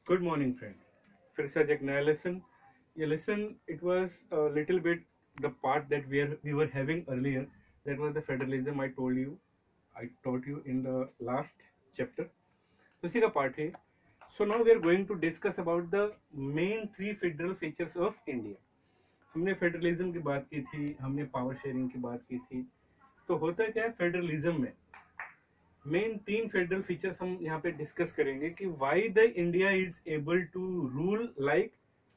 Good morning friend. फिर से आज एक नया लेसन। ये lesson it was little bit the part that we were having earlier, that was the federalism I taught you in the last chapter. उसी का part है। So now we are going to discuss about the main three federal features of India. हमने federalism की बात की थी, हमने power sharing की बात की थी। तो होता क्या है फेडरलिज्म में, मेन तीन फेडरल फीचर्स हम यहाँ पे डिस्कस करेंगे कि why the India is able to rule like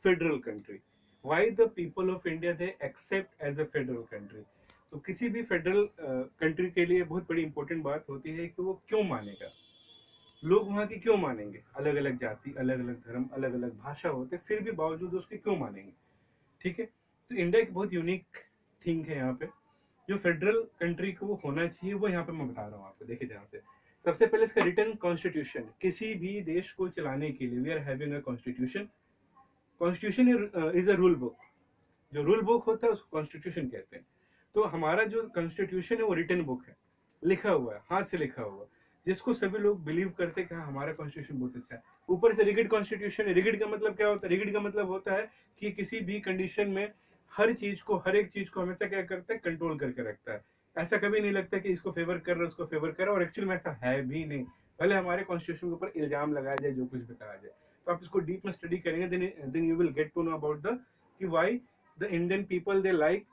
federal country, why the people of India they accept as a federal country. तो किसी भी फेडरल कंट्री के लिए बहुत बड़ी इंपॉर्टेंट बात होती है कि वो क्यों मानेगा, लोग वहां की क्यों मानेंगे, अलग अलग जाति, अलग अलग धर्म, अलग अलग भाषा होते फिर भी बावजूद उसके क्यों मानेंगे। ठीक है, तो इंडिया एक बहुत यूनिक थिंग है यहाँ पे। जो फेडरल कंट्री को होना चाहिए वो यहाँ पे मैं बता रहा हूँ आपको। देखिए ध्यान से, सबसे पहले इसका रिटर्न कॉन्स्टिट्यूशन। किसी भी देश को चलाने के लिए we are having a constitution. Constitution is a rule book. जो रूल बुक होता है उसको कॉन्स्टिट्यूशन कहते हैं। तो हमारा जो कॉन्स्टिट्यूशन है वो रिटर्न बुक है, लिखा हुआ है, हाथ से लिखा हुआ, जिसको सभी लोग बिलीव करते हैं कि हाँ हमारा कॉन्स्टिट्यूशन बहुत अच्छा है। ऊपर से रिगिड कॉन्स्टिट्यूशन है। रिगिड का मतलब क्या होता है? रिगिड का मतलब होता है कि किसी भी कंडीशन में हर चीज को, हर एक चीज को हमेशा क्या करता है, कंट्रोल करके रखता है। ऐसा कभी नहीं लगता कि इसको फेवर कर रहा है, उसको फेवर कर रहा है, और एक्चुअली में ऐसा है भी नहीं। भले हमारे कॉन्स्टिट्यूशन के ऊपर इल्जाम लगाया जाए, जो कुछ भी कहा जाए, तो आप इसको डीप में स्टडी करेंगे, then you will get to know about the कि why the Indian people they like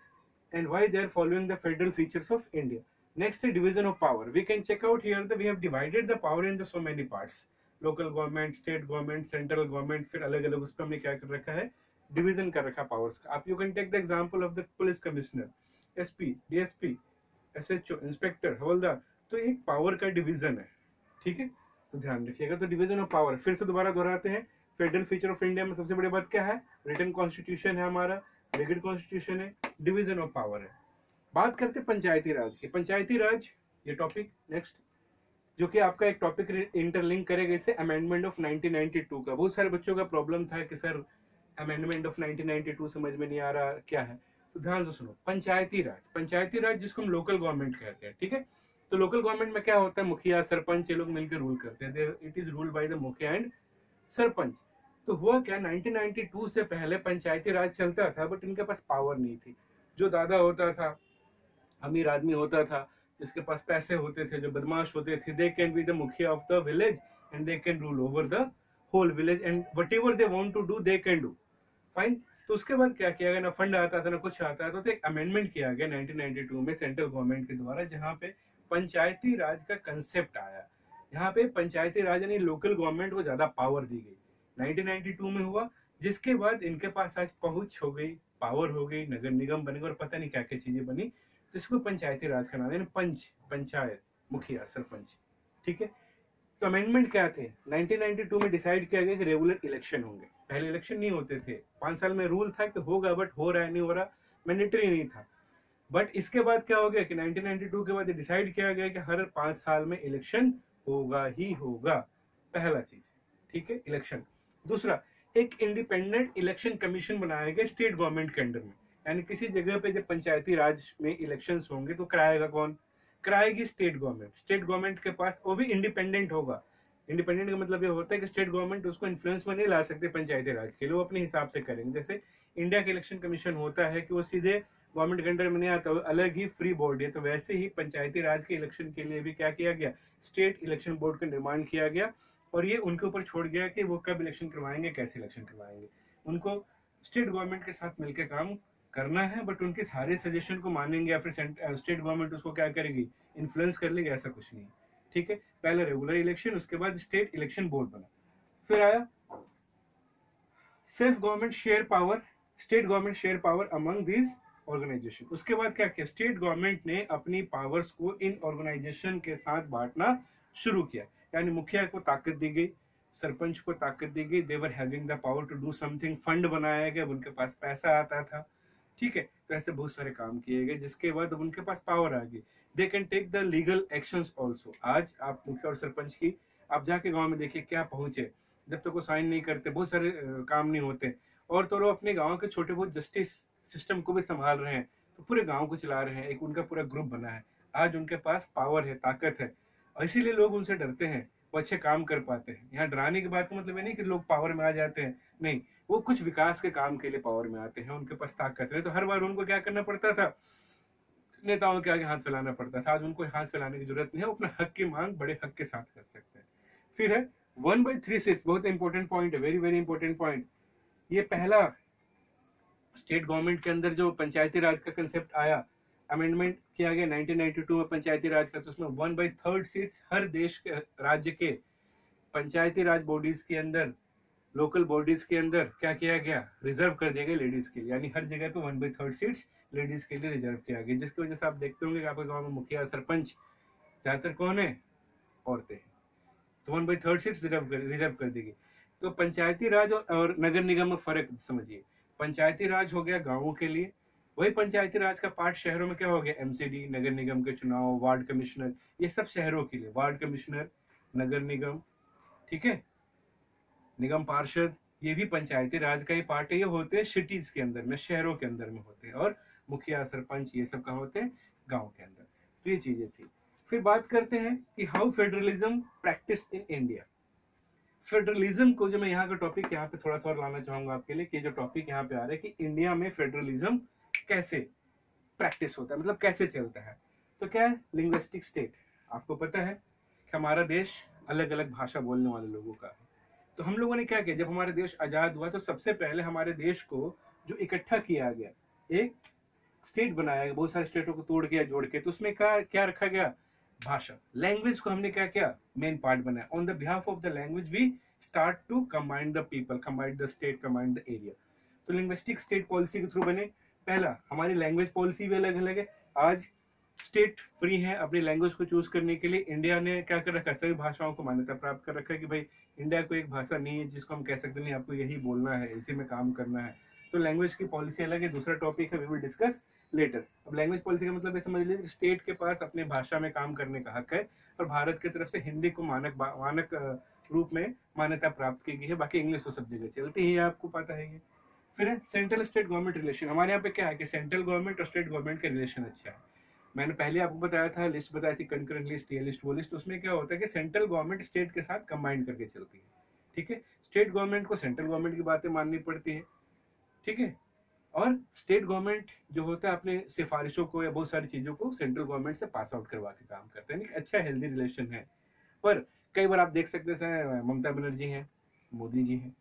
and why they are following the federal features of India. Next is division of power. We can check out here that we have divided the power into so many parts. Local government, state government, central government, फिर अलग अलग उस पर हमने क्या कर रखा है, डिवीजन कर रखा पावर्स का। आप you can take the example of the police commissioner, SP, DSP, SHO, inspector, हवलदार। तो एक पावर का डिवीजन है। ठीक है, तो ध्यान रखिएगा। तो डिवीजन ऑफ पावर फिर से दोबारा दोहराते हैं। फेडरल फीचर ऑफ इंडिया में सबसे बड़ी बात क्या है? रिटन कॉन्स्टिट्यूशन है हमारा, रिगिड कॉन्स्टिट्यूशन है, डिवीजन ऑफ पावर है। बात करते पंचायती राज की। पंचायती राज ये टॉपिक नेक्स्ट, जो कि आपका एक टॉपिक इंटरलिंक करेगा इससे, अमेंडमेंट ऑफ 1992 का। बहुत सारे बच्चों का प्रॉब्लम था कि सर अमेंडमेंट ऑफ 1992 समझ में नहीं आ रहा क्या है। तो ध्यान से सुनो, पंचायती राज, पंचायती राज जिसको हम लोकल गवर्नमेंट कहते हैं। ठीक है, तो लोकल गवर्नमेंट में क्या होता है, मुखिया, सरपंच, ये लोग मिलकर रूल करते हैं। It is ruled by the मुखिया एंड सरपंच। तो हुआ क्या, 1992 से पहले पंचायती राज चलता था, बट इनके पास पावर नहीं थी। जो दादा होता था, अमीर आदमी होता था, जिसके पास पैसे होते थे, जो बदमाश होते थे, दे कैन बी द मुखिया of the village and they can rule over the whole village and whatever they want to do they can do. Fine. तो उसके बाद क्या किया गया, ना फंड आता था ना कुछ आता था, तो एक अमेंडमेंट किया गया 1992 में सेंट्रल गवर्नमेंट के द्वारा, जहां पे पंचायती राज का कंसेप्ट आया। यहाँ पे पंचायती राज यानी लोकल गवर्नमेंट को ज्यादा पावर दी गई, 1992 में हुआ। जिसके बाद इनके पास आज पहुंच हो गई, पावर हो गई, नगर निगम बनेगा और पता नहीं क्या क्या चीजें बनी। तो इसको पंचायती राज का नाम है, पंच, पंचायत, मुखिया, सरपंच। ठीक है, तो अमेंडमेंट क्या थे, 1992 में डिसाइड किया गया कि रेगुलर इलेक्शन होंगे। पहले इलेक्शन नहीं होते थे, 5 साल में रूल था कि होगा, बट हो रहा है नहीं हो रहा, मैंडेटरी नहीं था। बट इसके बाद क्या हो गया कि 1992 के बाद डिसाइड किया गया कि हर 5 साल में इलेक्शन होगा ही होगा। पहला चीज, ठीक है, इलेक्शन। दूसरा, एक इंडिपेंडेंट इलेक्शन कमीशन बनाया गया स्टेट गवर्नमेंट के अंडर में। यानी किसी जगह पे जब पंचायती राज में इलेक्शंस होंगे तो कराएगा कौन? कराएगी स्टेट गवर्नमेंट। स्टेट गवर्नमेंट के पास, वो भी इंडिपेंडेंट होगा। इंडिपेंडेंट का मतलब ये होता है कि स्टेट गवर्नमेंट उसको इन्फ्लुएंस में नहीं ला सकते पंचायती राज के लिए, वो अपने हिसाब से करेंगे। जैसे इंडिया का इलेक्शन कमीशन होता है कि वो सीधे गवर्नमेंट के अंडर में नहीं आता, अलग ही फ्री बोर्ड है। तो वैसे ही पंचायती राज के इलेक्शन के लिए भी क्या किया गया, स्टेट इलेक्शन बोर्ड का निर्माण किया गया। और ये उनके ऊपर छोड़ गया कि वो कब इलेक्शन करवाएंगे, कैसे इलेक्शन करवाएंगे। उनको स्टेट गवर्नमेंट के साथ मिलकर काम करना है, बट उनके सारे सजेशन को मानेंगे या फिर स्टेट गवर्नमेंट उसको क्या करेगी, इन्फ्लुएंस कर लेगी, ऐसा कुछ नहीं। ठीक है, पहले रेगुलर इलेक्शन, उसके बाद स्टेट इलेक्शन बोर्ड बना। फिर आया self government share power, state government share power among these organisation. उसके बाद क्या किया, स्टेट गवर्नमेंट ने अपनी पावर्स को इन ऑर्गेनाइजेशन के साथ बांटना शुरू किया। यानी मुखिया को ताकत दी गई, सरपंच को ताकत दी गई, they were having the power to do something. Fund बनाया गया, उनके पास पैसा आता था। ठीक है, तो ऐसे बहुत सारे काम किए गए, जिसके बाद उनके पास पावर आ गई। They can take the legal actions also. आज आप मुखिया और सरपंच की, आप जाके गांव में देखिए क्या पहुंचे, जब तक वो साइन नहीं करते बहुत सारे काम नहीं होते। और तो वो अपने गांव के छोटे बहुत जस्टिस सिस्टम को भी संभाल रहे हैं, तो पूरे गांव को चला रहे हैं, एक उनका पूरा ग्रुप बना है। आज उनके पास पावर है, ताकत है, और इसीलिए लोग उनसे डरते हैं। वो अच्छे काम कर पाते हैं। यहाँ डराने की बात का मतलब ये नहीं कि लोग पावर में आ जाते हैं, नहीं, वो कुछ विकास के काम के लिए पावर में आते हैं, उनके पास ताकत है, तो हर बार उनको क्या करना पड़ता था, नेताओं के आगे हाथ फैलाना पड़ता था। आज उनको हाथ फैलाने की जरूरत नहीं है, वो अपना हक की मांग बड़े हक के साथ कर सकते हैं। फिर है 1/3 बहुत इंपॉर्टेंट पॉइंट है, वेरी वेरी इंपॉर्टेंट पॉइंट। ये पहला स्टेट गवर्नमेंट के अंदर जो पंचायती राज का कंसेप्ट आया, अमेंडमेंट किया गया 1992 में पंचायती राज का, तो उसमें 1/3 सीट्स हर देश के राज्य के पंचायती राज बॉडीज के अंदर, लोकल बॉडीज के अंदर क्या किया गया, रिजर्व कर दिया गया लेडीज के लिए। यानी हर जगह पे 1/3 सीट्स लेडीज के लिए रिजर्व किया गया, जिसकी वजह से आप देखते होंगे कि आपके गांव में मुखिया सरपंच ज्यादातर कौन है, औरतें। तो 1/3 सीट्स रिजर्व कर दी गई। तो पंचायती राज और नगर निगम में फर्क समझिए। पंचायती राज हो गया गांवों के लिए, वही पंचायती राज का पार्ट शहरों में क्या हो गया, एमसीडी, नगर निगम के चुनाव, वार्ड कमिश्नर, ये सब शहरों के लिए, वार्ड कमिश्नर, नगर निगम, ठीक है, निगम पार्षद, ये भी पंचायती राज का ही पार्ट है। ये होते हैं सिटीज के अंदर में, शहरों के अंदर में होते हैं, और मुखिया सरपंच ये सब कहाँ होते हैं, गांव के अंदर। तो ये चीजें थी। फिर बात करते हैं कि how federalism practice in India. Federalism को जो मैं यहाँ का टॉपिक यहाँ पे थोड़ा सा और लाना चाहूंगा आपके लिए, कि जो टॉपिक यहाँ पे आ रहा है कि इंडिया में फेडरलिज्म कैसे प्रैक्टिस होता है, मतलब कैसे चलता है। तो क्या है, लिंग्विस्टिक स्टेट। आपको पता है कि हमारा देश अलग अलग भाषा बोलने वाले लोगों का है। तो हम लोगों ने क्या किया, जब हमारा देश आजाद हुआ तो सबसे पहले हमारे देश को जो इकट्ठा किया गया, एक स्टेट बनाया गया, बहुत सारे स्टेटों को तोड़ के जोड़ के, तो उसमें क्या क्या रखा गया, भाषा, लैंग्वेज को हमने क्या किया, मेन पार्ट बनाया। On the behalf of the language we start to combine the people, combine the state, combine the area. तो लिंग्विस्टिक स्टेट पॉलिसी के थ्रू बने। पहला, हमारी लैंग्वेज पॉलिसी भी अलग अलग है। आज स्टेट फ्री है अपनी लैंग्वेज को चूज करने के लिए। इंडिया ने क्या कर रखा है, सभी भाषाओं को मान्यता प्राप्त कर रखा है कि भाई इंडिया को एक भाषा नहीं है जिसको हम कह सकते नहीं आपको यही बोलना है, इसी में काम करना है। तो लैंग्वेज की पॉलिसी अलग है, दूसरा टॉपिक है, वी विल डिस्कस लेटर। अब लैंग्वेज पॉलिसी का मतलब ये समझ लीजिए स्टेट के पास अपनी भाषा में काम करने का हक है, और भारत की तरफ से हिंदी को मानक रूप में मान्यता प्राप्त की गई है। बाकी इंग्लिश तो सब जगह चलती है, आपको पता है ये। फिर है सेंट्रल स्टेट गवर्नमेंट रिलेशन। हमारे यहाँ पे क्या है कि सेंट्रल गवर्नमेंट और स्टेट गवर्नमेंट का रिलेशन अच्छा है। मैंने पहले आपको बताया था, लिस्ट बताई थी, कंकरेंट लिस्ट, ये लिस्ट, वो लिस्ट। उसमें क्या होता है कि सेंट्रल गवर्नमेंट स्टेट के साथ कंबाइन करके चलती है, ठीक है। स्टेट गवर्नमेंट को सेंट्रल गवर्नमेंट की बातें माननी पड़ती है, ठीक है। और स्टेट गवर्नमेंट जो होता है अपने सिफारिशों को या बहुत सारी चीजों को सेंट्रल गवर्नमेंट से पास आउट करवा के काम करते हैं। अच्छा हेल्दी रिलेशन है। पर कई बार आप देख सकते हैं ममता बनर्जी हैं, मोदी जी हैं,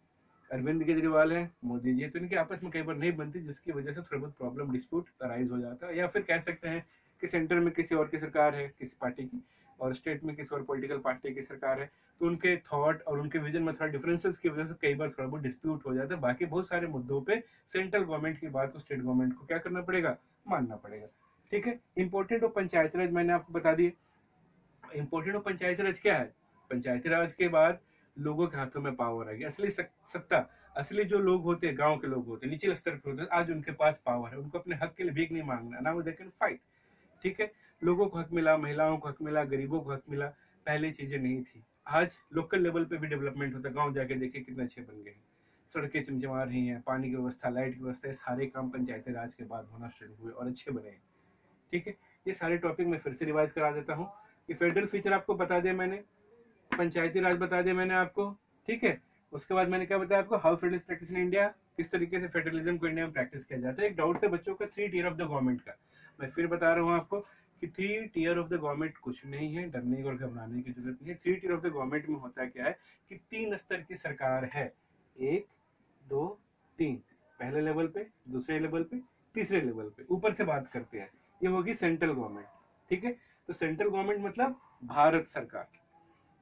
अरविंद केजरीवाल है, मोदी जी है, तो इनके आपस में कई बार नहीं बनती, जिसकी वजह से थोड़ा बहुत प्रॉब्लम, डिस्प्यूट अराइज हो जाता है। या फिर कह सकते हैं कि सेंटर में किसी और की सरकार है, किसी पार्टी की, और स्टेट में किसी और पॉलिटिकल पार्टी की सरकार है, तो उनके थॉट और उनके विजन में थोड़ा डिफरेंसेस की वजह से कई बार थोड़ा बहुत डिस्प्यूट हो जाता है। बाकी बहुत सारे मुद्दों पे सेंट्रल गवर्नमेंट की बात को स्टेट गवर्नमेंट को क्या करना पड़ेगा, मानना पड़ेगा, ठीक है। इंपॉर्टेंट ऑफ पंचायती राज मैंने आपको बता दिया। इंपॉर्टेंट ऑफ पंचायती राज क्या है, पंचायती राज के बाद लोगों के हाथों में पावर आ गया, असली सत्ता, असली जो लोग होते हैं, गांव के लोग होते हैं, निचले स्तर पर होते हैं, आज उनके पास पावर है। उनको अपने हक के लिए भीख नहीं मांगना, नाउ दे कैन फाइट, ठीक है। लोगों को हक मिला, महिलाओं को हक मिला, गरीबों को हक मिला, पहले चीजें नहीं थी। आज लोकल लेवल पे भी डेवलपमेंट होता है, गांव जाके देखिए कितने अच्छे बन गए, सड़कें चमचमा रही हैं, पानी की व्यवस्था, लाइट की व्यवस्था, सारे काम पंचायती राज के बाद होना शुरू हुए और अच्छे बने, ठीक है। ये सारे टॉपिक मैं फिर से रिवाइज करा देता हूँ कि फेडरल फीचर आपको बता दिया मैंने, पंचायती राज बता दिया मैंने आपको, ठीक है। उसके बाद मैंने क्या बताया आपको, how federalism practice in India, किस तरीके से फेडरलिज्म को इंडिया में प्रैक्टिस किया जाता है। एक डाउट था बच्चों का 3 टियर ऑफ द गवर्नमेंट का, मैं फिर बता रहा हूँ आपको कि 3 टियर ऑफ द गवर्नमेंट कुछ नहीं है, डरने और घबराने की जरूरत नहीं है। 3 टियर ऑफ द गवर्नमेंट में होता क्या है कि 3 स्तर की सरकार है, 1 2 3, पहले लेवल पे, दूसरे लेवल पे, तीसरे लेवल पे, ऊपर से बात करते हैं, ये होगी सेंट्रल गवर्नमेंट, ठीक है। तो सेंट्रल गवर्नमेंट मतलब भारत सरकार,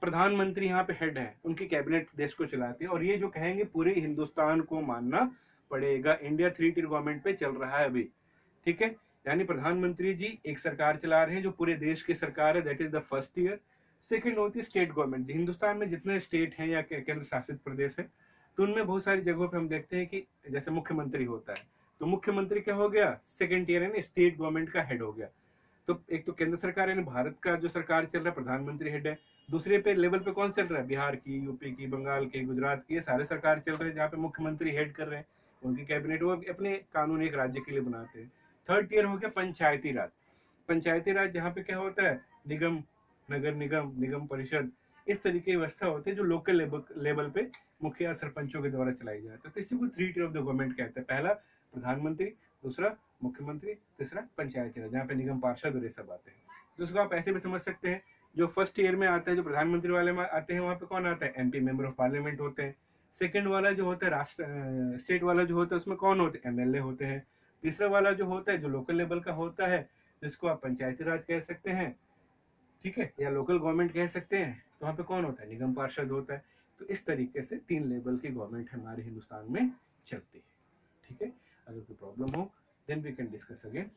प्रधानमंत्री यहाँ पे हेड है, उनकी कैबिनेट देश को चलाती है, और ये जो कहेंगे पूरे हिंदुस्तान को मानना पड़ेगा। इंडिया 3 टियर गवर्नमेंट पे चल रहा है अभी, ठीक है। यानी प्रधानमंत्री जी एक सरकार चला रहे हैं जो पूरे देश की सरकार है, that is the first year. Second होती है स्टेट गवर्नमेंट। हिंदुस्तान में जितने स्टेट हैं या केंद्र शासित प्रदेश है, तो उनमें बहुत सारी जगहों पे हम देखते हैं कि जैसे मुख्यमंत्री होता है, तो मुख्यमंत्री क्या हो गया, सेकेंड टियर है ना, स्टेट गवर्नमेंट का हेड हो गया। तो एक तो केंद्र सरकार यानी भारत का जो सरकार चल रहा है, प्रधानमंत्री हेड है। दूसरे पे लेवल पे कौन चल रहा है, बिहार की, यूपी की, बंगाल की, गुजरात की, ये सारे सरकार चल रहे हैं जहाँ पे मुख्यमंत्री हेड कर रहे हैं, उनकी कैबिनेट वो अपने कानून एक राज्य के लिए बनाते हैं। थर्ड टियर हो गया पंचायती राज। पंचायती राज जहाँ पे क्या होता है, निगम, नगर निगम, निगम परिषद, इस तरीके की व्यवस्था होती है जो लोकल लेवल पे मुखिया सरपंचों के द्वारा चलाई जाती है। तो इसी को 3 tier ऑफ द गवर्नमेंट कहते हैं। पहला प्रधानमंत्री, दूसरा मुख्यमंत्री, तीसरा पंचायत राज, जहाँ पे निगम पार्षद और ये सब आते हैं। तो उसको आप ऐसे भी समझ सकते हैं, जो फर्स्ट ईयर में आता है, जो प्रधानमंत्री वाले में आते हैं, वहाँ पे कौन आता है? MP, मेंबर ऑफ पार्लियामेंट होते हैं। सेकंड वाला जो होता है राष्ट्र स्टेट वाला जो होता है, उसमें कौन होते हैं? MLA होते हैं। तीसरा वाला जो होता है, जो लोकल लेवल का होता है, जिसको आप पंचायती राज कह सकते हैं, ठीक है, या लोकल गवर्नमेंट कह सकते हैं, तो वहाँ पे कौन होता है? निगम पार्षद होता है। तो इस तरीके से 3 लेवल की गवर्नमेंट हमारे हिंदुस्तान में चलती है। ठीक है, अगर कोई प्रॉब्लम हो then we can discuss again.